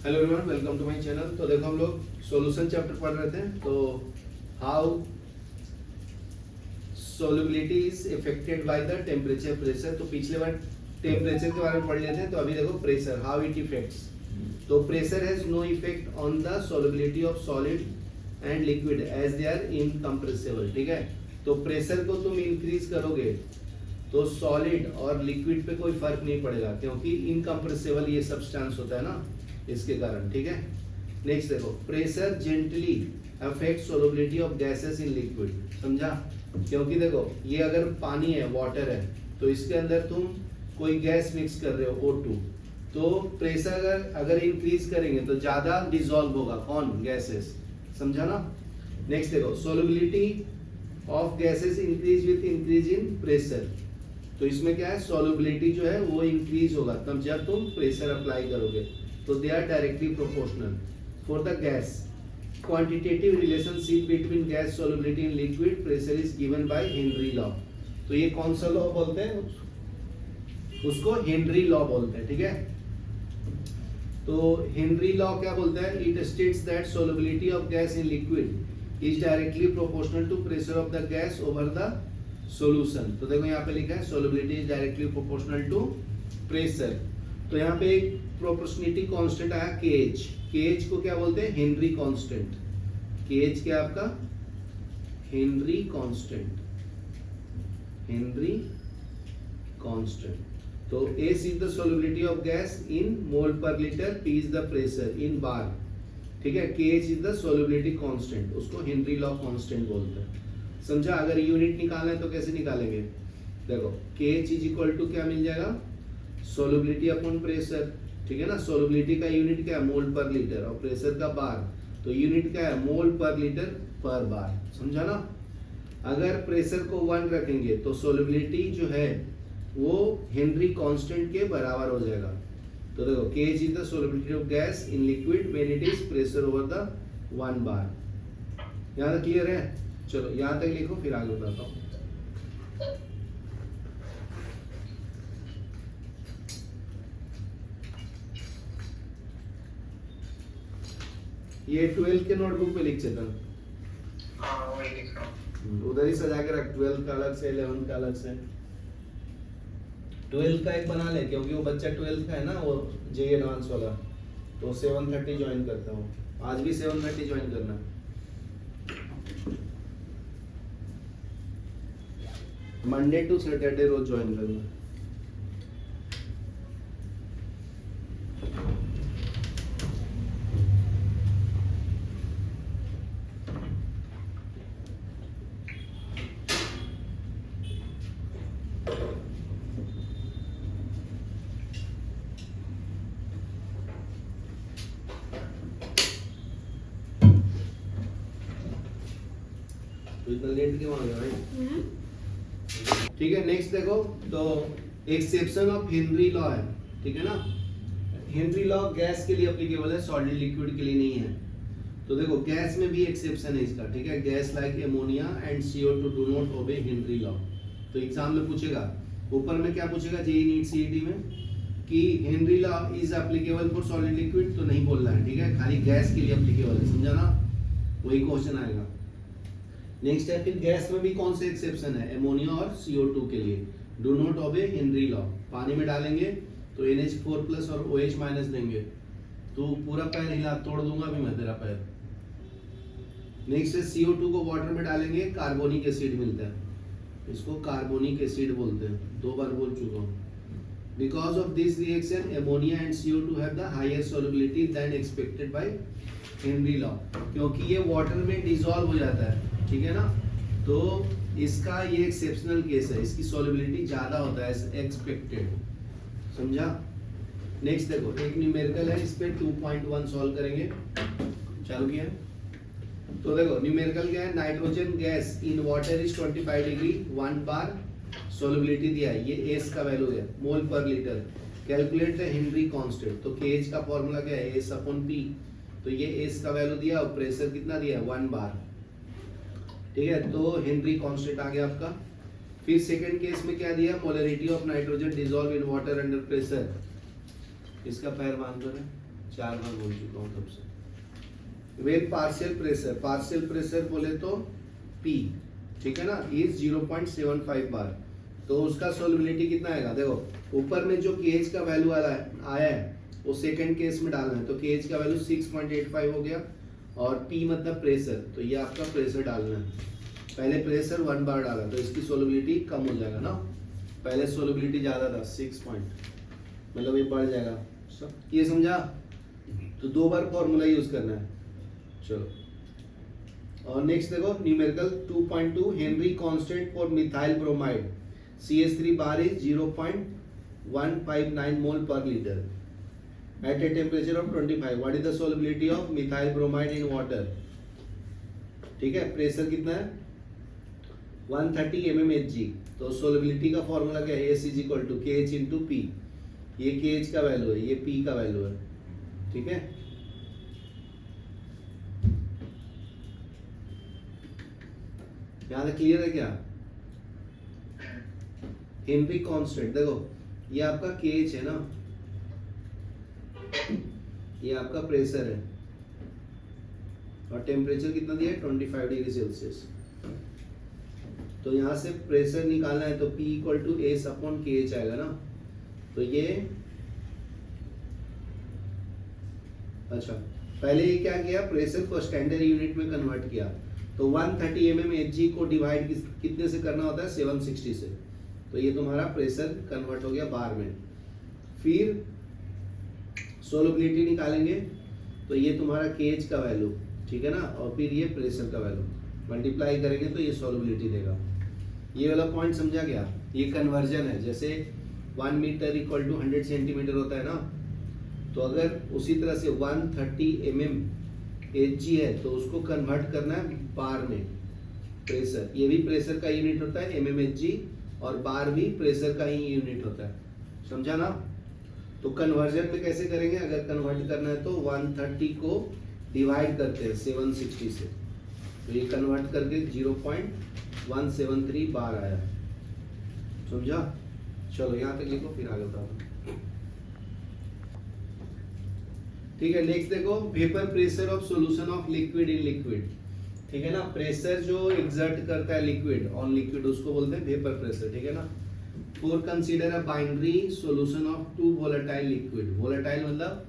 Hello everyone, welcome to my channel. तो देखो हम लोग सॉल्यूशन चैप्टर पढ़ रहे थे। तो how solubility is affected by the temperature pressure. तो पिछले बार टेम्परेचर के बारे में पढ़ लेते हैं। तो अभी देखो प्रेशर, हाउ इट इफेक्ट्स। तो pressure has no effect on the solubility of solid and liquid as they are incompressible. ठीक है, तो प्रेशर को तुम इंक्रीज करोगे तो सॉलिड और लिक्विड पे कोई फर्क नहीं पड़ेगा, क्योंकि इनकम्प्रेसिबल ये सब्सटेंस होता है ना, इसके कारण। ठीक है, नेक्स्ट देखो, pressure gently affect solubility of gases in liquid. समझा? क्योंकि देखो ये अगर पानी है, वाटर है, तो इसके अंदर तुम कोई गैस मिक्स कर रहे हो O2, तो प्रेशर अगर इंक्रीज करेंगे तो ज्यादा डिसॉल्व होगा कौन, गैसेस। समझा ना? नेक्स्ट देखो, solubility of gases increase with increase in pressure. तो इसमें क्या है, सोलबिलिटी जो है वो इंक्रीज होगा तब जब तुम प्रेशर अप्लाई करोगे। तो they are directly proportional. For the gas, quantitative relationship between gas solubility in liquid pressure is given by Henry law. तो ये कौन सा लॉ बोलते हैं, उसको हेनरी लॉ बोलते हैं। ठीक है, तो हेनरी लॉ क्या बोलता है, it states that solubility of gas in liquid is directly proportional to pressure of the gas over the solution. तो देखो यहाँ पे लिखा है solubility is directly proportional to pressure. तो यहाँ पे एक प्रोपोर्शनलिटी कांस्टेंट आया केएच। केएच को क्या बोलते हैं, हेनरी कांस्टेंट। केएच क्या आपका, हेनरी कांस्टेंट। Henry constant. तो S is the solubility of gas in mole per litre, P is the pressure in बार। ठीक है, KH is the solubility constant, उसको हेनरी लॉ कांस्टेंट बोलते हैं। समझा? अगर यूनिट निकालना है तो कैसे निकालेंगे, देखो KH इज इक्वल टू क्या मिल जाएगा, सोलबिलिटी अपॉन प्रेशर। ठीक है ना, सोलबिलिटी का यूनिट क्या है, मोल पर लीटर, और प्रेशर का बार। तो यूनिट क्या है, मोल पर लीटर पर बार। समझा ना? अगर प्रेशर को 1 रखेंगे तो सोलबिलिटी जो है वो हेनरी कांस्टेंट के बराबर हो जाएगा। तो देखो KH is the solubility of gas in liquid when it is pressure over the 1 बार। यहाँ तक क्लियर है? चलो यहाँ तक लिखो, फिर आगे बताता हूँ। ये 12th के नोटबुक पे लिख चेतन। हाँ वही लिख रहा हूँ। उधर ही सजा के रख, 12th का अलग से, 11th का अलग से। 12th का एक बना ले, क्योंकि वो बच्चा 12th का है ना, वो JEE एडवांस वाला, तो 7:30 ज्वाइन करता हूँ। आज भी 7:30 ज्वाइन करना। मंडे टू सैटरडे रोज ज्वाइन करना। तो इतना लेट क्यों आ गया भाई? ठीक है, नेक्स्ट देखो, तो एक्सेप्शन ऑफ हेनरी लॉ है। ठीक है ना, हेनरी लॉ गैस के लिए एप्लीकेबल है, सॉलिड लिक्विड के लिए नहीं है। तो देखो गैस में भी एक्सेप्शन है इसका। ठीक है, gas like ammonia and CO2 do not obey Henry law. तो एग्जाम में पूछेगा, ऊपर में क्या पूछेगा, JEE नीट CET में, कि Henry law is applicable for solid liquid, तो नहीं बोलना है। ठीक है, खाली गैस के लिए एप्लीकेबल है। समझा ना? वही क्वेश्चन आएगा। नेक्स्ट है, फिर गैस में भी कौन से एक्सेप्शन है, एमोनिया और CO2 के लिए do not obey Henry law. पानी में डालेंगे तो NH4+ और OH- देंगे, तो पूरा पैर हिला, तोड़ दूंगा भी मैं तेरा पैर। नेक्स्ट है, CO2 को वाटर में डालेंगे, कार्बोनिक एसिड मिलता है, इसको कार्बोनिक एसिड बोलते हैं, 2 बार बोल चुका हूँ। Because of this reaction ammonia and CO2 have the higher solubility than expected by Henry law, क्योंकि ये वाटर में डिसॉल्व हो जाता है। ठीक है ना, तो इसका ये एक्सेप्शनल केस है, इसकी सोलबिलिटी ज्यादा होता है एज एक्सपेक्टेड। समझा? नेक्स्ट देखो, एक न्यूमेरिकल है, इस पे 2.1 सॉल्व करेंगे। चालू किया? तो देखो न्यूमेरिकल क्या है, nitrogen gas in water is 25 degree, 1 bar solubility दिया है, ये S का वैल्यू है, मोल per litre. Calculate the Henry constant. तो KH का फॉर्मूला क्या है, S/P। तो ये S का वैल्यू दिया और प्रेशर कितना दिया है, 1 बार। ठीक है, तो हेनरी कांस्टेंट आ गया आपका। फिर सेकंड केस में क्या दिया, molarity of nitrogen dissolve in water under pressure. इसका पैर बांध कर 4 बार बोल चुका हूँ तब से। वेन पार्शियल प्रेशर बोले तो P, ठीक है ना, इज 0.75 बार, तो उसका सोलबिलिटी कितना आएगा? देखो ऊपर में जो केज का वैल्यू आया है वो सेकंड केस में डालना है, तो केज का वैल्यू 6.85 हो गया, और P मतलब प्रेशर, तो ये आपका प्रेशर डालना है। पहले प्रेशर 1 बार डाला तो इसकी सोलबिलिटी कम हो जाएगा ना, पहले सोलबिलिटी ज़्यादा था 6 पॉइंट, मतलब ये बढ़ जाएगा। ये समझा? तो 2 बार फॉर्मूला यूज करना है। चलो और नेक्स्ट देखो numerical 2.2 Henry constant for methyl bromide CH3 bar is 0.159 mole per litre at a temperature of 25. What is the solubility of methyl bromide in water? ठीक है, प्रेशर कितना है? 130 mmHg। तो सोलबिलिटी का फॉर्मूला क्या है? S is equal to KH into P। ये KH का वैल्यू है, ये P का वैल्यू है, ठीक है। यहाँ तक क्लियर है क्या? हेनरी कांस्टेंट देखो, ये आपका KH है ना, ये आपका प्रेशर है, और टेम्परेचर कितना दिया है? 25 डिग्री सेल्सियस। तो यहाँ से प्रेशर निकालना है तो P equal to S upon KH आएगा ना, तो ये अच्छा पहले ये क्या किया? प्रेशर को स्टैंडर्ड यूनिट में कन्वर्ट किया, तो 130 mmHg को डिवाइड कितने से करना होता है? 760 से, तो ये तुम्हारा प्रेशर कन्वर्ट हो गया बार में। फिर सोलबिलिटी निकालेंगे, तो ये तुम्हारा KH का वैल्यू, ठीक है ना, और फिर ये प्रेशर का वैल्यू मल्टीप्लाई करेंगे तो ये सोलबिलिटी देगा। ये वाला पॉइंट समझा गया? ये कन्वर्जन है, जैसे 1 मीटर इक्वल टू 100 सेंटीमीटर होता है ना, तो अगर उसी तरह से 130 mmHg है तो उसको कन्वर्ट करना है बार में प्रेशर। ये भी प्रेशर का यूनिट होता है mmHg, और बार भी प्रेशर का ही यूनिट होता है, समझा ना? तो कन्वर्जन में कैसे करेंगे? अगर कन्वर्ट करना है तो 130 को डिवाइड करते हैं 760 से, तो ये कन्वर्ट करके 0.173 बार आया, समझा? चलो यहाँ तक लिखो, फिर आगे बताओ। ठीक है, नेक्स्ट देखो vapour pressure of solution of liquid in liquid, ठीक है ना। प्रेशर जो एग्जर्ट करता है लिक्विड ऑन लिक्विड उसको बोलते हैं वेपर प्रेशर, ठीक है ना। For consider a binary solution of 2 volatile liquid। volatile मतलब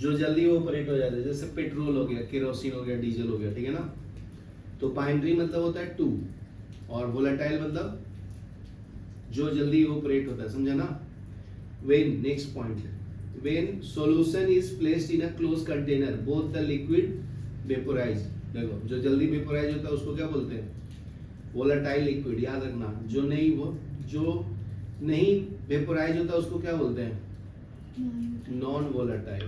जो जल्दी इवोपोरेट हो जाता है, जैसे पेट्रोल हो गया, केरोसिन हो गया, डीजल हो गया, ठीक है ना। तो बाइनरी मतलब होता है 2, और volatile मतलब जो जल्दी इवोपोरेट होता है, समझा ना। when next point, when solution is placed in a closed container both the liquid vaporize। देखो जो जल्दी वेपोराइज होता है उसको क्या बोलते हैं? volatile liquid। याद रखना, जो नहीं वेपोराइज होता उसको क्या बोलते हैं? नॉन वोलेटाइल,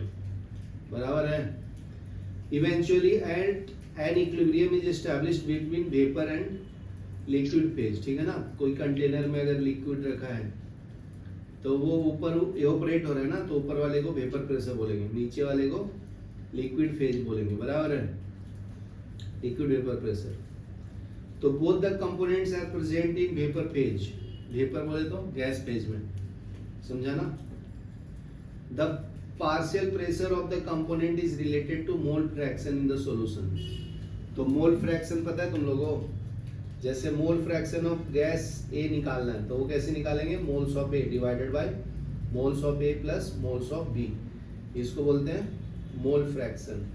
बराबर है। Eventually at an equilibrium is established between vapour and liquid phase, ठीक है ना। कोई कंटेनर में अगर लिक्विड रखा है तो वो ऊपर इवोपोरेट हो रहा है ना, तो ऊपर वाले को वेपर प्रेशर बोलेंगे, नीचे वाले को लिक्विड फेज बोलेंगे, बराबर है, लिक्विड वेपर प्रेशर। तो both the components are present in vapour phase, vapour बोले तो गैस फेज में, समझा ना। The partial pressure of the component is related to mole fraction in the solution. तो मोल फ्रैक्शन पता है तुम लोगों? जैसे mole fraction of gas A निकालना है तो वो कैसे निकालेंगे? Moles of A divided by moles of A plus moles of B, इसको बोलते हैं मोल फ्रैक्शन।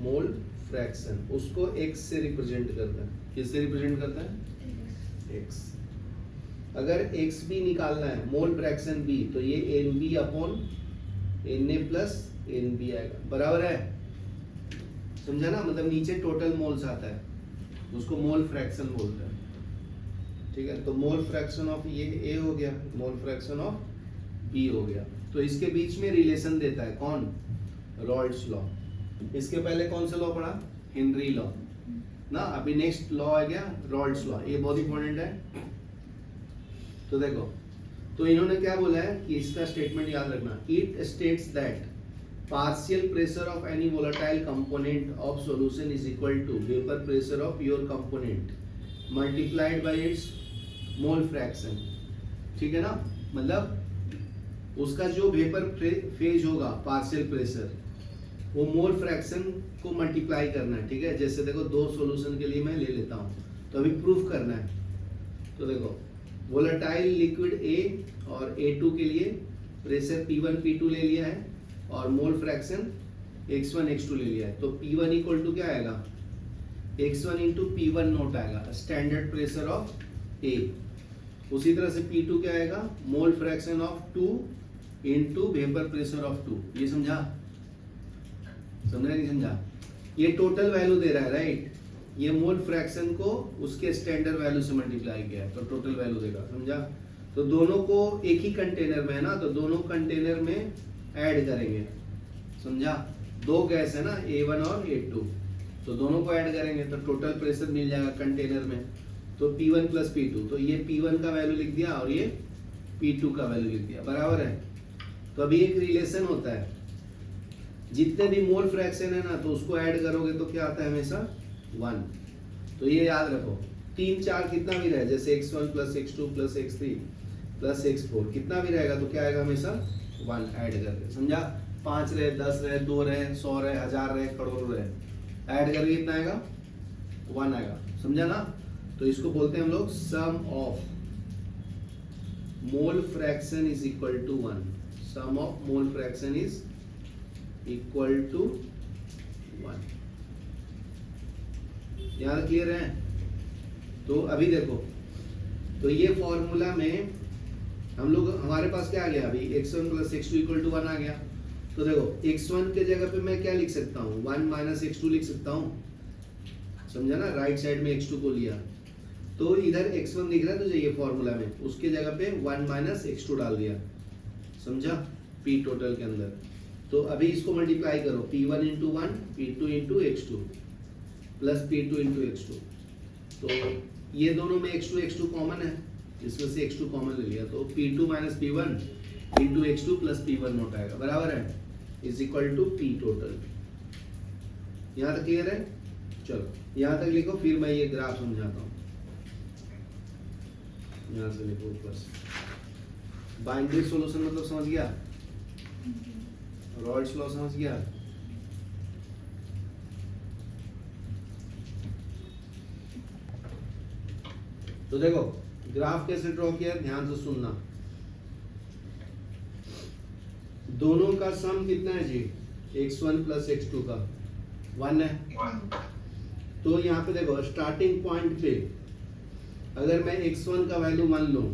मोल फ्रैक्शन उसको x से रिप्रेजेंट करता है, किससे रिप्रेजेंट करता है? x। अगर x भी निकालना है मोल फ्रैक्शन b, तो ये nb upon na plus nb आएगा, बराबर है, समझा ना। मतलब नीचे टोटल मोल्स आता है, उसको मोल फ्रैक्शन बोलते हैं, ठीक है। तो मोल फ्रैक्शन ऑफ ये a हो गया, मोल फ्रैक्शन ऑफ b हो गया। तो इसके बीच में रिलेशन देता है कौन? रॉल्ड्स लॉ। इसके पहले कौन सा लॉ पढ़ा? हेनरी लॉ ना। अभी नेक्स्ट लॉ आ गया रॉल्ड्स लॉ, ये बहुत इंपॉर्टेंट है। तो देखो, तो इन्होंने क्या बोला है कि इसका स्टेटमेंट याद रखना। It states that partial pressure of any volatile component of solution is equal to vapour pressure of your component multiplied by its mole fraction, ठीक है ना। मतलब उसका जो वेपर फेज होगा पार्शियल प्रेशर, वो मोल फ्रैक्शन को मल्टीप्लाई करना है, ठीक है। जैसे देखो दो सॉल्यूशन के लिए मैं ले लेता हूँ, तो अभी प्रूफ करना है। तो देखो वोलेटाइल लिक्विड ए और A2 के लिए प्रेशर P1 P2 ले लिया है और मोल फ्रैक्शन x1 x2 ले लिया है। तो P1 इक्वल टू क्या आएगा, x1 इंटू P1 नोट आएगा, स्टैंडर्ड प्रेशर ऑफ A। उसी तरह से P2 क्या आएगा, मोल fraction of 2 into vapour pressure of 2। ये समझा नहीं समझा? ये टोटल वैल्यू दे रहा है, राइट। ये मोल फ्रैक्शन को उसके स्टैंडर्ड वैल्यू से मल्टीप्लाई किया है तो टोटल वैल्यू देगा, समझा। तो दोनों को एक ही कंटेनर में है ना, तो दोनों कंटेनर में ऐड करेंगे, समझा। दो गैस है ना, A1 और A2, तो दोनों को ऐड करेंगे तो टोटल प्रेशर मिल जाएगा कंटेनर में। तो P1 प्लस P2, तो ये P1 का वैल्यू लिख दिया और ये P2 का वैल्यू लिख दिया, बराबर है। तो अभी एक रिलेशन होता है, जितने भी मोल फ्रैक्शन है ना, तो उसको ऐड करोगे तो क्या आता है, हमेशा 1। तो ये याद रखो, 3 4 कितना भी रहे, जैसे x1 plus x2 plus x3 plus x4 कितना भी रहेगा तो क्या आएगा, हमेशा 1 ऐड करके, समझा। 5 रहे, 10 रहे, 2 रहे, 100 रहे, 1000 रहे, करोड़ रहे, ऐड करके कितना आएगा, 1 आएगा, समझा ना। तो इसको बोलते हैं हम लोग sum of mole fraction is equal to 1। Sum of mole fraction is equal to 1। यहाँ क्लियर है? तो अभी देखो, तो ये फॉर्मूला में हम लोग, हमारे पास क्या आ गया अभी, x1 plus x2 equal to 1 आ गया। तो देखो x1 के जगह पे मैं क्या लिख सकता हूँ, 1 माइनस x2 लिख सकता हूँ, समझा ना। राइट साइड में x2 को लिया, तो इधर x1 दिख रहा है तुझे ये फॉर्मूला में, उसके जगह पे 1 माइनस x2 डाल दिया, समझा, P टोटल के अंदर। तो अभी इसको मल्टीप्लाई करो, P1 into 1, P2 into x2 plus P2 into x2। तो ये दोनों में x2 कॉमन है, इसमें से x2 कॉमन ले लिया, तो P2 minus P1 into x2 plus P1 note आएगा, बराबर है, is equal to P total. यहाँ तक क्लियर है? चलो यहाँ तक लिखो, फिर मैं ये ग्राफ समझाता हूँ। यहाँ से लिखो ऊपर से। बाइनरी सॉल्यूशन मतलब समझ गया, रॉल्स लॉ समझ गया। तो देखो ग्राफ कैसे ड्रॉ किया, ध्यान से सुनना। दोनों का सम कितना है जी, x1 प्लस x2 का 1 है। 1। तो यहाँ पे देखो स्टार्टिंग पॉइंट पे अगर मैं x1 का वैल्यू 1 लूं,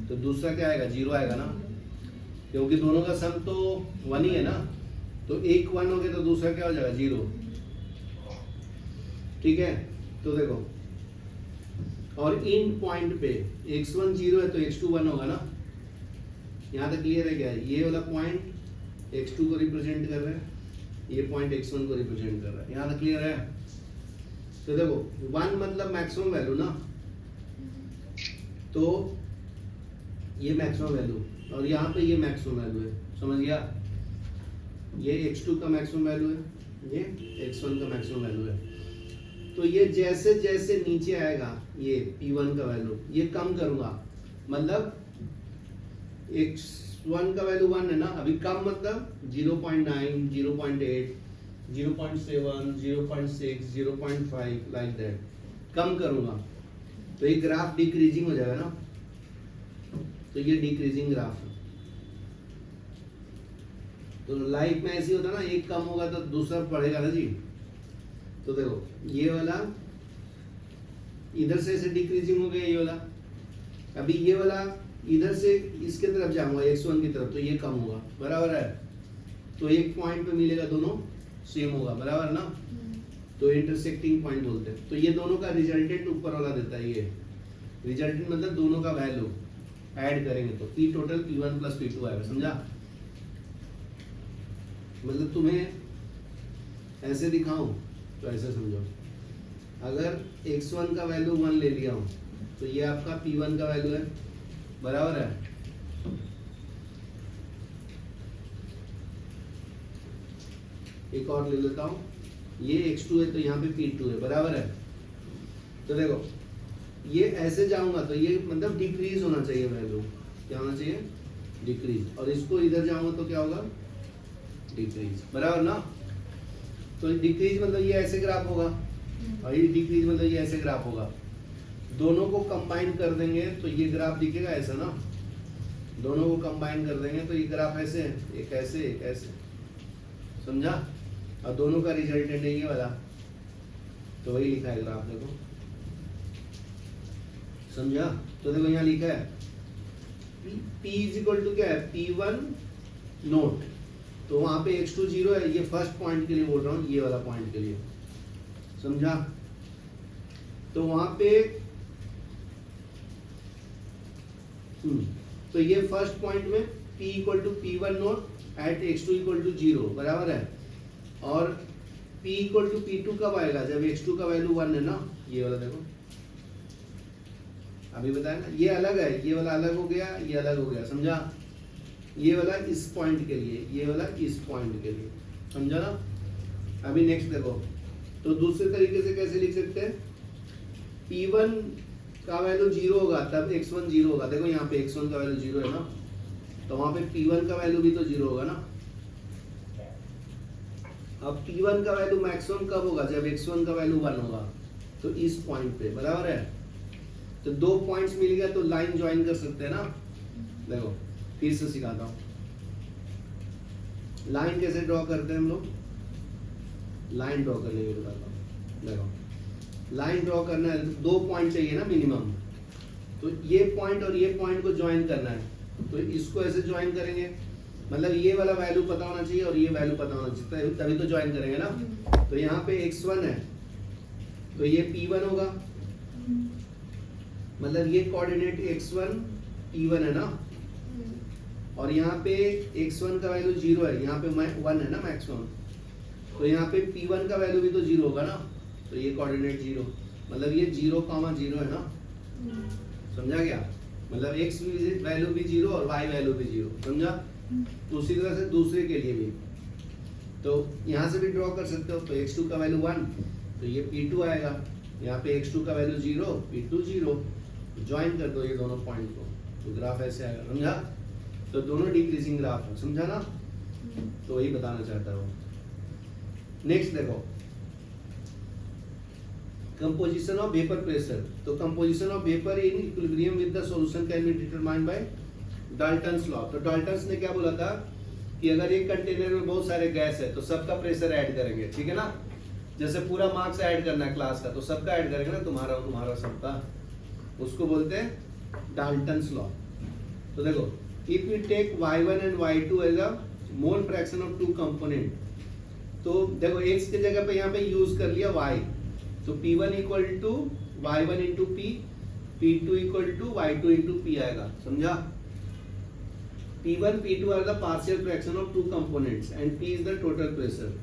तो दूसरा क्या आएगा, 0 आएगा ना, क्योंकि दोनों का सम तो 1 ही है ना। तो एक 1 हो गया तो दूसरा क्या हो जाएगा, 0, ठीक है। तो देखो, और इन पॉइंट पे x1 0 है तो x2 1 होगा ना। यहाँ तक क्लियर है क्या? ये वाला पॉइंट x2 को रिप्रेजेंट कर रहा है, ये पॉइंट x1 को रिप्रेजेंट कर रहा है। यहाँ तक क्लियर है? तो देखो 1 मतलब मैक्सिमम वैल्यू ना, तो ये मैक्सिमम वैल्यू और यहाँ पे ये मैक्सिमम वैल्यू है, समझ गया। ये x2 का मैक्सिमम वैल्यू है, ये x1 का मैक्सिमम वैल्यू है। तो ये जैसे जैसे नीचे आएगा ये P1 का वैल्यू, ये कम करूंगा, मतलब x1 का वैल्यू 1 है ना, अभी कम मतलब 0.9, 0.8, 0.7, 0.6, 0.5 लाइक दैट, कम करूंगा तो ये ग्राफ डिक्रीजिंग हो जाएगा ना। तो ये डिक्रीजिंग ग्राफ है। तो लाइफ में ऐसे होता है ना, एक कम होगा तो दूसरा बढ़ेगा ना जी। तो देखो ये वाला इधर से ऐसे डिक्रीजिंग हो गया, ये वाला, अभी ये वाला इधर से इसके तरफ जाऊंगा x1 की तरफ, तो ये कम होगा, बराबर है। तो एक पॉइंट पे मिलेगा, दोनों सेम होगा, बराबर ना। तो इंटरसेक्टिंग पॉइंट बोलते हैं। तो ये दोनों का रिजल्टेंट ऊपर वाला देता है, ये रिजल्टेंट मतलब दोनों का वैल्यू ऐड करेंगे तो P total P1 plus P2 आएगा, समझा। मतलब तुम्हें ऐसे दिखाऊं तो ऐसे समझो, अगर x1 का वैल्यू 1 ले लिया हूं तो ये आपका P1 का वैल्यू है, बराबर है। एक और ले लेता हूं, ये x2 है तो यहाँ पे P2 है, बराबर है। तो देखो ये ऐसे जाऊंगा तो ये मतलब डिक्रीज होना चाहिए वैल्यू, क्या होना चाहिए, डिक्रीज, और इसको इधर जाऊंगा तो क्या होगा, डिक्रीज, बराबर ना। तो डिक्रीज मतलब ये ऐसे ग्राफ होगा, और ये डिक्रीज मतलब ये ऐसे ग्राफ होगा। दोनों को कंबाइन कर देंगे तो ये ग्राफ दिखेगा ऐसा ना, दोनों को कंबाइन कर देंगे तो ये ग्राफ ऐसे है, एक ऐसे एक ऐसे, समझा। और दोनों का रिजल्टेंट है ये वाला, तो वही लिखा है ग्राफ, देखो समझा। तो देखो यहाँ लिखा है P इज इक्वल टू क्या है, P1 नोट, तो वहां पे x2 0 है, ये फर्स्ट पॉइंट के लिए बोल रहा हूँ, ये वाला पॉइंट के लिए, समझा। तो वहां पे तो ये फर्स्ट पॉइंट में P equal to P1 nought at x2 equal to 0 बराबर है, और P इक्वल टू P2 कब आएगा, जब x2 का वैल्यू 1 है ना, ये वाला देखो अभी बताया ना, ये अलग है, ये वाला अलग हो गया, ये अलग हो गया, समझा। ये वाला इस पॉइंट के लिए, ये वाला इस पॉइंट के लिए, समझा ना। अभी नेक्स्ट देखो, तो दूसरे तरीके से कैसे लिख सकते हैं, P1 का वैल्यू 0 होगा तब x1 0 होगा, देखो यहाँ पे x1 का वैल्यू 0 है ना, तो वहां पे P1 का वैल्यू भी तो 0 होगा ना। अब P1 का वैल्यू मैक्सिमम कब होगा, जब x1 का वैल्यू 1 होगा, तो इस पॉइंट पे, बराबर है। तो दो पॉइंट्स मिल गया तो लाइन ज्वाइन कर सकते हैं ना, देखो फिर से सिखाता हूं, लाइन कैसे ड्रॉ करते हैं हम लोग, लाइन ड्रॉ करने के बताता हूं। देखो लाइन ड्रॉ करना है तो 2 पॉइंट चाहिए ना मिनिमम, तो ये पॉइंट और ये पॉइंट को ज्वाइन करना है, तो इसको ऐसे ज्वाइन करेंगे, मतलब ये वाला वैल्यू पता होना चाहिए और ये वैल्यू पता होना चाहिए, तभी तो ज्वाइन करेंगे ना। तो यहाँ पे x1 है तो ये P1 होगा, मतलब ये कोऑर्डिनेट x1 P1 है ना, और यहाँ पे x1 का वैल्यू 0 है, यहाँ पे 1 है ना मैक्सिमम, तो यहाँ पे P1 का वैल्यू भी तो 0 होगा ना, तो ये कोऑर्डिनेट 0, मतलब ये 0, 0 है ना, समझा क्या, मतलब x वैल्यू भी 0 और y वैल्यू भी 0, समझा। उसी तरह से दूसरे के लिए भी, तो यहाँ से भी ड्रॉ कर सकते हो, तो x2 का वैल्यू 1 तो ये P2 आएगा, यहाँ पे x2 का वैल्यू 0, P2 0, ज्वाइन कर दो ये दोनों पॉइंट को, तो ग्राफ ऐसे आएगा, समझा। तो दोनों डिक्रीजिंग ग्राफ है, समझा ना, तो वही बताना चाहता हूँ। नेक्स्ट देखो, कंपोजिशन ऑफ वेपर प्रेशर, तो composition of vapour in equilibrium with the solution can be determined by Dalton's law. तो डाल्टन्स ने क्या बोला था कि अगर एक कंटेनर में बहुत सारे गैस है तो सबका प्रेशर ऐड करेंगे, ठीक है ना, जैसे पूरा मार्क्स ऐड करना है क्लास का, तो सबका ऐड करेंगे ना, तुम्हारा और तुम्हारा सबका, उसको बोलते हैं डाल्टन्स लॉ। तो देखो if we take y1 and y2 as a mole fraction of two component, तो देखो x की जगह पे यहाँ पे यूज कर लिया y, तो P1 equal to y1 into P, P2 equal to y2 into P आएगा, समझा। P1 P2 are the partial fraction of two components and P is the total pressure,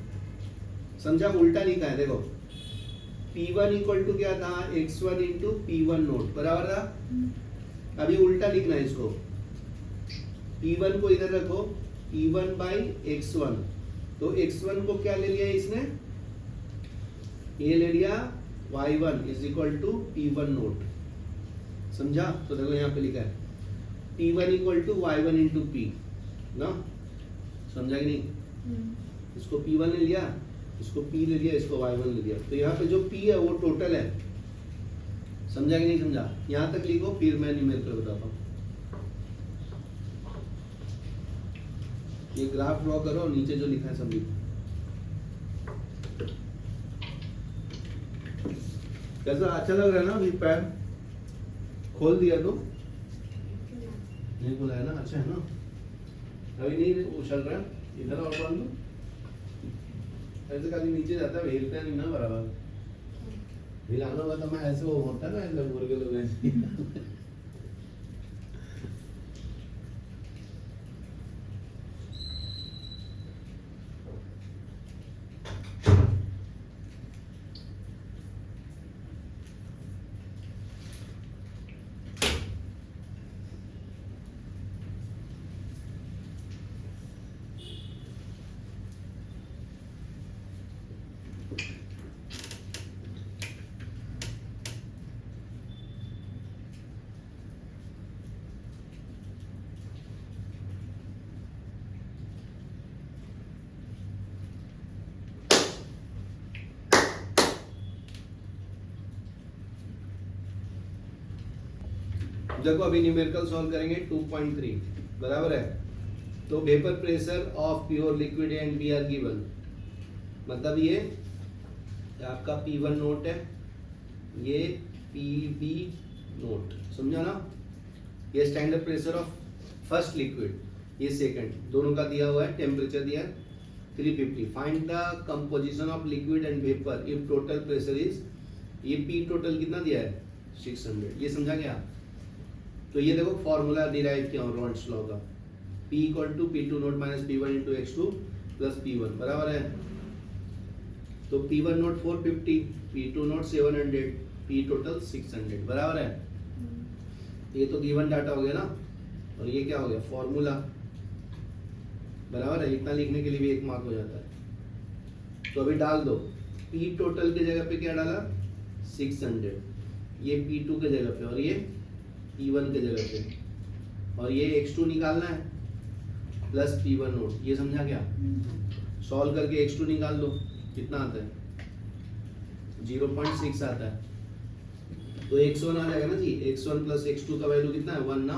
समझा। उल्टा लिखा है, देखो P1 इक्वल टू क्या था, x1 इंटू P1 नोट, बराबर था। अभी उल्टा लिखना है इसको, P1 को इधर रखो, P1 बाई x1, तो x1 को क्या ले लिया इसने, ये ले लिया y1 is equal to P1 note, समझा। तो देखो यहाँ पे लिखा है P1 equal to y1 into P ना, समझा कि नहीं। इसको P1 ले लिया, इसको P ले लिया, इसको y1 ले लिया, तो यहाँ पे जो P है वो टोटल है, समझा कि नहीं समझा। यहाँ तक लिखो, फिर मैं न्यूमेरिकल बताता हूँ। ये ग्राफ ड्रॉ करो और नीचे जो लिखा है सब लिखो। कैसा अच्छा लग रहा है ना, अभी पैर खोल दिया तो नहीं खोला है ना, अच्छा है ना, अभी नहीं उछल रहा, इधर और बांध दो, ऐसे खाली नीचे जाता है, हिलता नहीं ना बराबर, हिलाना होगा तो मैं ऐसे वो होता ना, ऐसे मुर्गे लोग ऐसे देखो अभी न्यूमेरिकल सॉल्व करेंगे 2.3 बराबर है। तो vapour pressure of pure liquid and B are given, मतलब ये आपका P1 नोट है, ये PB नोट, समझा ना। ये standard pressure of first liquid, ये सेकंड, दोनों का दिया हुआ है, टेम्परेचर दिया है 350। Find the composition of liquid and vapour if total pressure is, ये P टोटल कितना दिया है 600, ये समझा क्या। तो ये देखो फॉर्मूला डिराइव किया रॉल्स लॉ का, P = P2 note minus P1 × x2 plus P1 बराबर है। तो P1 note 450, P2 note 700, P total 600 बराबर है। ये तो गिवन डाटा हो गया ना, और ये क्या हो गया फॉर्मूला बराबर है। इतना लिखने के लिए भी 1 मार्क हो जाता है। तो अभी डाल दो, P टोटल के जगह पे क्या डाला 600, ये P2 के जगह पे और ये P1 के जगह पे, और ये x2 निकालना है प्लस P1 नोट, ये समझा क्या। सॉल्व करके x2 निकाल लो, कितना आता है 0.6 आता है। तो x1 आ जाएगा ना जी, x1 प्लस x2 का वैल्यू कितना है 1 ना।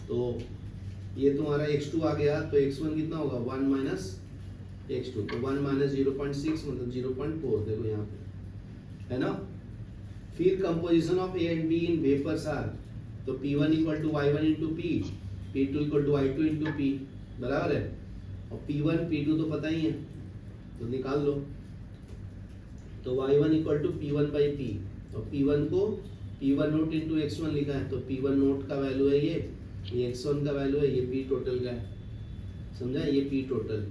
तो ये तुम्हारा x2 आ गया, तो x1 कितना होगा 1 माइनस x2, तो 1 माइनस 0.6 मतलब 0.4, देखो यहाँ पे है ना। फिर composition of A and B in vapours are, तो P1 = Y1 × P, P2 = Y2 × P बराबर है। और P1 P2 तो पता ही है, तो निकाल लो। तो Y1 = P1/P, और P1 को P1 नोट × x1 लिखा है, तो P1 नोट का वैल्यू है ये x1 का वैल्यू है, ये P टोटल का है, समझा। ये P टोटल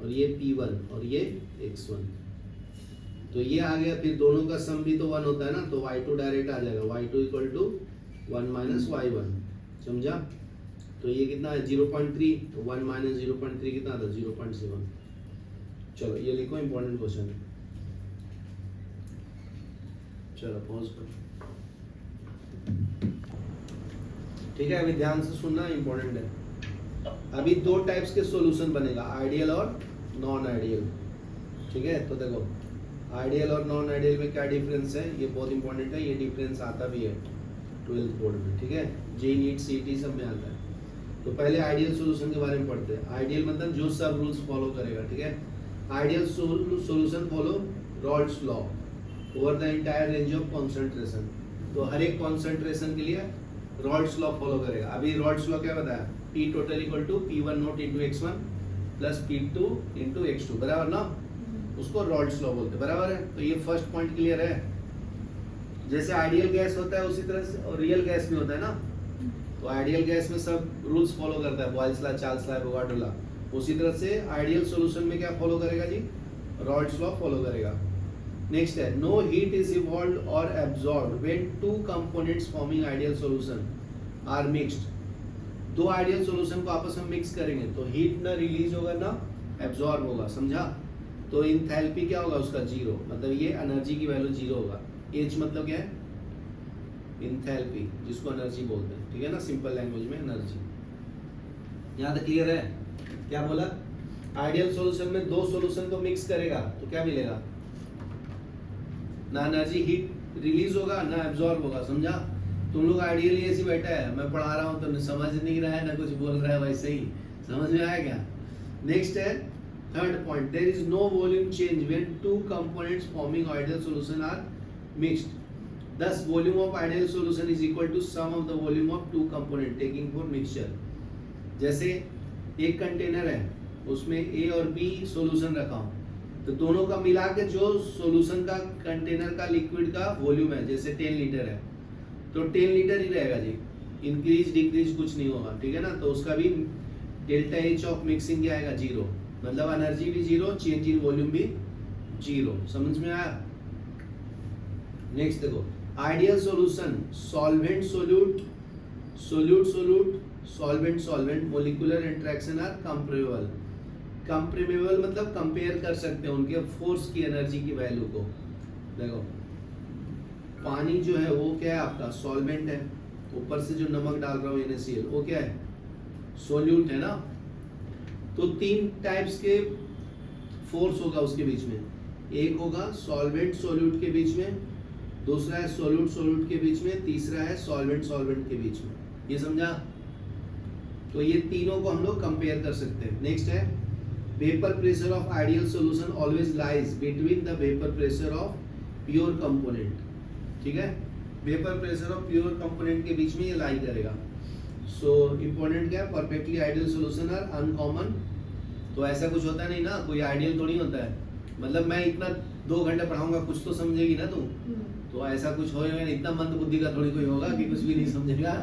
और ये P1 और ये x1, तो ये आ गया। फिर दोनों का सम भी तो 1 होता है ना, तो Y2 डायरेक्ट आ जाएगा, Y2 = 1 माइनस Y1, समझा। तो ये कितना है 0.3, तो 1 माइनस 0.3 कितना था 0.7। चलो ये लिखो, इंपॉर्टेंट क्वेश्चन है। चलो पॉज करो, ठीक है। अभी ध्यान से सुनना, इंपॉर्टेंट है। अभी 2 टाइप्स के सॉल्यूशन बनेगा, आइडियल और नॉन आइडियल, ठीक है। तो देखो आइडियल और नॉन आइडियल में क्या डिफरेंस है, ये बहुत इंपॉर्टेंट है। ये डिफरेंस आता भी है 12th बोर्ड में, ठीक है, JEE नीट CET सब में आता है। तो पहले आइडियल सॉल्यूशन के बारे में पढ़ते हैं। आइडियल मतलब जो सब रूल्स फॉलो करेगा, ठीक है। Ideal solution follow Rawls law over the entire range of concentration, तो हर एक कॉन्सेंट्रेशन के लिए रॉल्स लॉ फॉलो करेगा। अभी रॉल्स लॉ क्या बताया, P total = P1 note × x1 plus P2 × x2 बराबर ना, उसको रॉल्स लॉ बोलते हैं, बराबर है। तो ये फर्स्ट पॉइंट क्लियर है। जैसे आइडियल गैस होता है उसी तरह से और रियल गैस भी होता है ना। तो आइडियल गैस में सब रूल्स फॉलो करता है, Boyle's law, Charles law, Avogadro law. उसी तरह से आइडियल सॉल्यूशन में क्या फॉलो करेगा जी, रॉल्स लॉ फॉलो करेगा। नेक्स्ट है, नो हीट इज इवॉल्व्ड और absorbed when 2 components forming ideal solution are mixed. 2 ideal solution को आपस में मिक्स करेंगे तो हीट ना रिलीज होगा ना एब्जॉर्ब होगा, समझा। तो इंथैल्पी क्या होगा उसका 0, मतलब ये एनर्जी की वैल्यू 0 होगा। H मतलब क्या है इंथैल्पी, जिसको एनर्जी बोलते हैं, ठीक है ना, सिंपल लैंग्वेज में एनर्जी। यहाँ तक क्लियर है। क्या बोला, आइडियल सॉल्यूशन में 2 सॉल्यूशन को मिक्स करेगा तो क्या मिलेगा, ना एनर्जी हीट रिलीज होगा ना एब्जॉर्ब होगा, समझा। तुम लोग आइडियली ऐसे बैठा है, मैं पढ़ा रहा हूँ तो समझ नहीं रहा है ना कुछ बोल रहा है, वैसे ही समझ में आया क्या। नेक्स्ट है third point, there is no volume change when 2 components forming ideal solution are mixed. Thus volume of ideal solution is equal to sum of the volume of 2 component taking for mixture। जैसे एक container है उसमें A और B solution रखा हूँ, तो दोनों का मिला के जो सॉल्यूशन का कंटेनर का लिक्विड का वॉल्यूम है, जैसे 10 लीटर है तो 10 लीटर ही रहेगा जी, इंक्रीज डिक्रीज कुछ नहीं होगा, ठीक है ना। तो उसका भी डेल्टा H ऑफ मिक्सिंग क्या आएगा 0, मतलब एनर्जी भी 0, चेंज इन वॉल्यूम भी 0। समझ में आया। नेक्स्ट देखो, ideal solution solvent solute, solute solute, solvent solvent, molecular interaction are comparable. Comparable मतलब कंपेयर कर सकते हैं उनके फोर्स की एनर्जी की वैल्यू को। देखो पानी जो है वो क्या है आपका सॉल्वेंट है, ऊपर से जो नमक डाल रहा हूँ NaCl वो क्या है सोल्यूट है ना। तो 3 टाइप्स के फोर्स होगा उसके बीच में, एक होगा सॉल्वेंट सोल्यूट के बीच में, दूसरा है सोल्यूट सोल्यूट के बीच में, तीसरा है सॉल्वेंट सॉल्वेंट के बीच में। ये समझा? तो ये तीनों को हम लोग कंपेयर कर सकते हैं। नेक्स्ट है vapour pressure of ideal solution always lies between the vapour pressure of pure component. ठीक है, vapour pressure of pure component के बीच में ये लाई करेगा। सो इंपॉर्टेंट क्या है, perfectly ideal solution are uncommon. तो ऐसा कुछ होता नहीं ना, कोई आइडियल थोड़ी होता है। मतलब मैं इतना 2 घंटे पढ़ाऊंगा, कुछ तो समझेगी ना तुम। तो ऐसा कुछ होएगा नहीं, इतना मंद बुद्धि का थोड़ी कोई होगा कि कुछ भी नहीं समझेगा।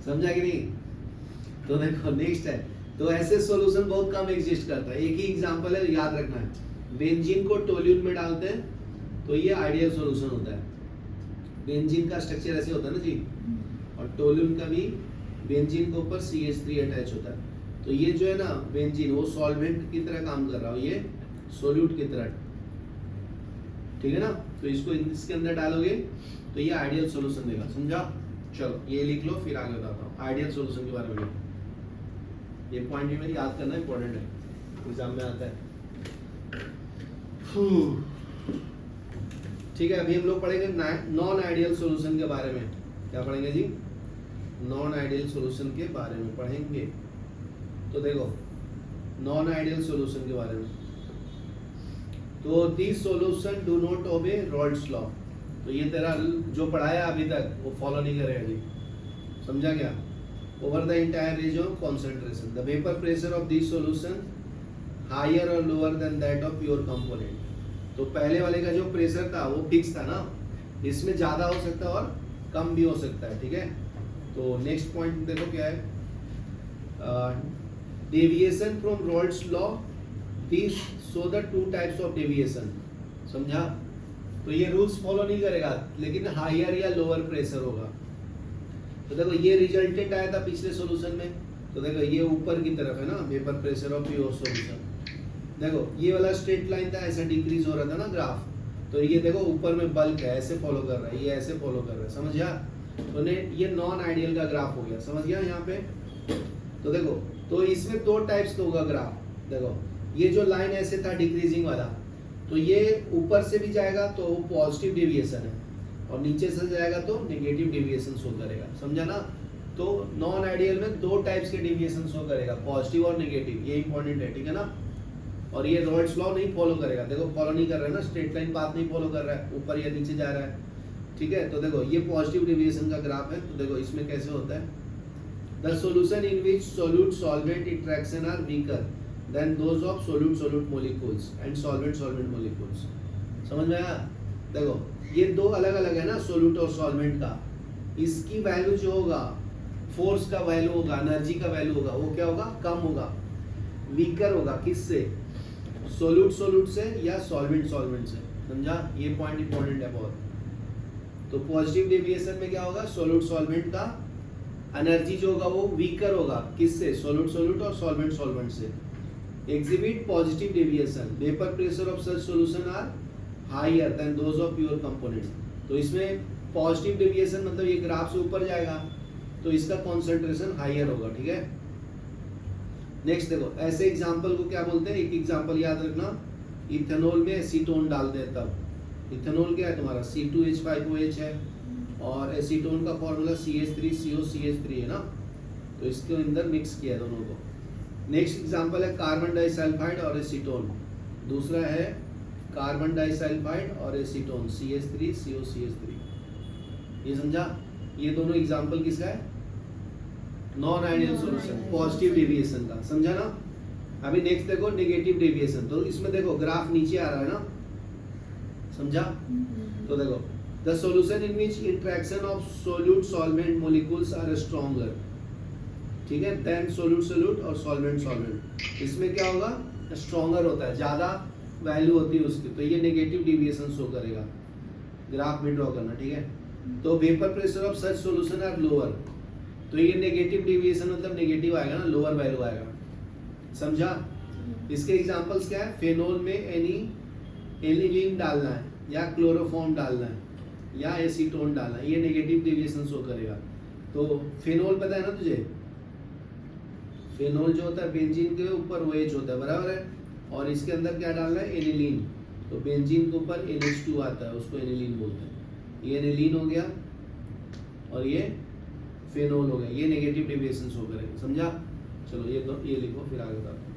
समझा कि नहीं? तो देखो नेक्स्ट है, तो ऐसे सॉल्यूशन बहुत कम एग्जिस्ट करता है। एक ही एग्जांपल है, याद रखना है। बेंजीन को टोल्यून में डालते हैं तो ये आइडियल सॉल्यूशन होता है। बेंजीन का स्ट्रक्चर ऐसे होता है ना जी, और टोल्यून का भी बेंजीन के ऊपर CH3 अटैच होता है। तो ये जो है ना बेंजीन, वो सॉल्वेंट की तरह काम कर रहा है, ये सोल्यूट की तरह। ठीक है ना? तो इसको इसके अंदर डालोगे तो ये आइडियल सॉल्यूशन देगा। समझा? चलो ये लिख लो, फिर आगे बताता हूँ आइडियल सॉल्यूशन के बारे में। ये पॉइंट भी मेरी याद करना इंपॉर्टेंट है, एग्जाम में आता है। ठीक है, अभी हम लोग पढ़ेंगे नॉन आइडियल सॉल्यूशन के बारे में। क्या पढ़ेंगे जी? नॉन आइडियल सॉल्यूशन के बारे में पढ़ेंगे। तो देखो नॉन आइडियल सॉल्यूशन के बारे में, तो this solution do not obey रॉल्ड्स law. तो ये तेरा जो पढ़ाया अभी तक वो फॉलो नहीं करेगा जी। समझा क्या? Over the entire range of concentration the vapour pressure of this solution higher और lower than that of pure component. तो पहले वाले का जो प्रेशर था वो फिक्स था ना, इसमें ज्यादा हो सकता है और कम भी हो सकता है। ठीक है, तो नेक्स्ट पॉइंट देखो क्या है, deviation from Raoult's law this so the 2 types of deviation. समझा? तो ये रूल्स फॉलो नहीं करेगा, लेकिन हायर या लोअर प्रेशर होगा। तो देखो ये रिजल्टेंट आया था पिछले सॉल्यूशन में, तो देखो ये ऊपर की तरफ है ना vapour pressure of pure solution. देखो ये वाला स्ट्रेट लाइन था, ऐसा डिक्रीज हो रहा था ना ग्राफ। तो ये देखो ऊपर में बल्क है, ऐसे फॉलो कर रहा है, ये ऐसे फॉलो कर रहा है। समझ गया? तो ये नॉन आइडियल का ग्राफ हो गया। समझ गया यहाँ पे? तो देखो, तो इसमें 2 टाइप्स का होगा ग्राफ। देखो ये जो लाइन ऐसे था डिक्रीजिंग वाला, तो ये ऊपर से भी जाएगा तो वो पॉजिटिव डेविएशन है, और नीचे से जाएगा तो नेगेटिव डेविएशन शो करेगा। समझा ना? तो नॉन आइडियल में 2 टाइप्स के डेविएशन शो करेगा, पॉजिटिव और नेगेटिव। ये इंपॉर्टेंट है, ठीक है ना? और ये रॉल्ड्स लॉ नहीं फॉलो करेगा। देखो फॉलो नहीं कर रहा है ना, स्ट्रेट लाइन पाथ नहीं फॉलो कर रहा है, ऊपर या नीचे जा रहा है। ठीक है, तो देखो ये पॉजिटिव डेविएशन का ग्राफ है। तो देखो इसमें कैसे होता है, the solution in which solute solvent interaction are weaker than those of solute solute molecules and solvent solvent molecules. समझ में आया? देखो ये 2 अलग अलग है ना, सोल्यूट और सॉल्वेंट का। इसकी वैल्यू जो होगा, फोर्स का वैल्यू होगा, एनर्जी का वैल्यू होगा, वो क्या होगा? कम होगा, वीकर होगा। किससे? सोल्यूट सोल्यूट से या सॉल्वेंट सॉल्वेंट से। समझा? ये पॉइंट इंपॉर्टेंट है बहुत। तो पॉजिटिव डेविएशन में क्या होगा, सोल्यूट सॉल्वेंट का एनर्जी जो होगा वो वीकर होगा। किससे? सोल्यूट सोल्यूट और सॉल्वेंट सॉल्वेंट से। Exhibit positive deviation, vapour pressure of such solution are higher than those of pure component. तो इसमें पॉजिटिव डेविएशन मतलब ये ग्राफ से ऊपर जाएगा, तो इसका कॉन्सेंट्रेशन हायर होगा। ठीक है, नेक्स्ट देखो ऐसे एग्जांपल को क्या बोलते हैं, एक एग्जांपल याद रखना। इथेनॉल में एसीटोन डालते हैं तब। इथेनॉल क्या है तुम्हारा? C2H5OH है, और एसीटोन का फॉर्मूला CH3COCH3 है ना। तो इसके अंदर मिक्स किया दोनों को। नेक्स्ट एग्जांपल है कार्बन डाइसल्फाइड और एसीटोन। दूसरा है कार्बन डाइसल्फाइड और एसीटोन CH3COCH3। ये समझा? ये दोनों एग्जांपल किसका है? Non ideal solution, positive deviation का। समझा ना? अभी नेक्स्ट देखो नेगेटिव डेविएशन। तो इसमें देखो ग्राफ नीचे आ रहा है ना। समझा? तो देखो the solution in which interaction of solute solvent molecules are stronger, ठीक है, देन सोल्यूट सोल्यूट और सॉल्वेंट सॉल्वेंट। इसमें क्या होगा? स्ट्रॉन्गर होता है, ज्यादा वैल्यू होती है उसकी। तो ये नेगेटिव डेविएशन शो करेगा। ग्राफ में ड्रॉ करना, ठीक है। तो vapour pressure of such solution are lower, तो ये नेगेटिव डेविएशन मतलब नेगेटिव आएगा ना, लोअर वैल्यू आएगा। समझा? इसके एग्जांपल्स क्या है? फेनोल में एनिलीन डालना है, या क्लोरोफॉर्म डालना है, या एसीटोन डालना है, ये नेगेटिव डेविएशन शो करेगा। तो फेनोल पता है ना तुझे? फेनोल जो होता है बेंजीन के ऊपर OH होता है, बराबर है। और इसके अंदर क्या डालना है? एनिलीन। तो बेंजीन के ऊपर NH2 आता है, उसको एनिलीन बोलते हैं। ये एनिलीन हो गया और ये फेनोल हो गया, ये नेगेटिव डेविएशन शो करेगा, समझा? चलो ये लिखो फिर आगे बताओ।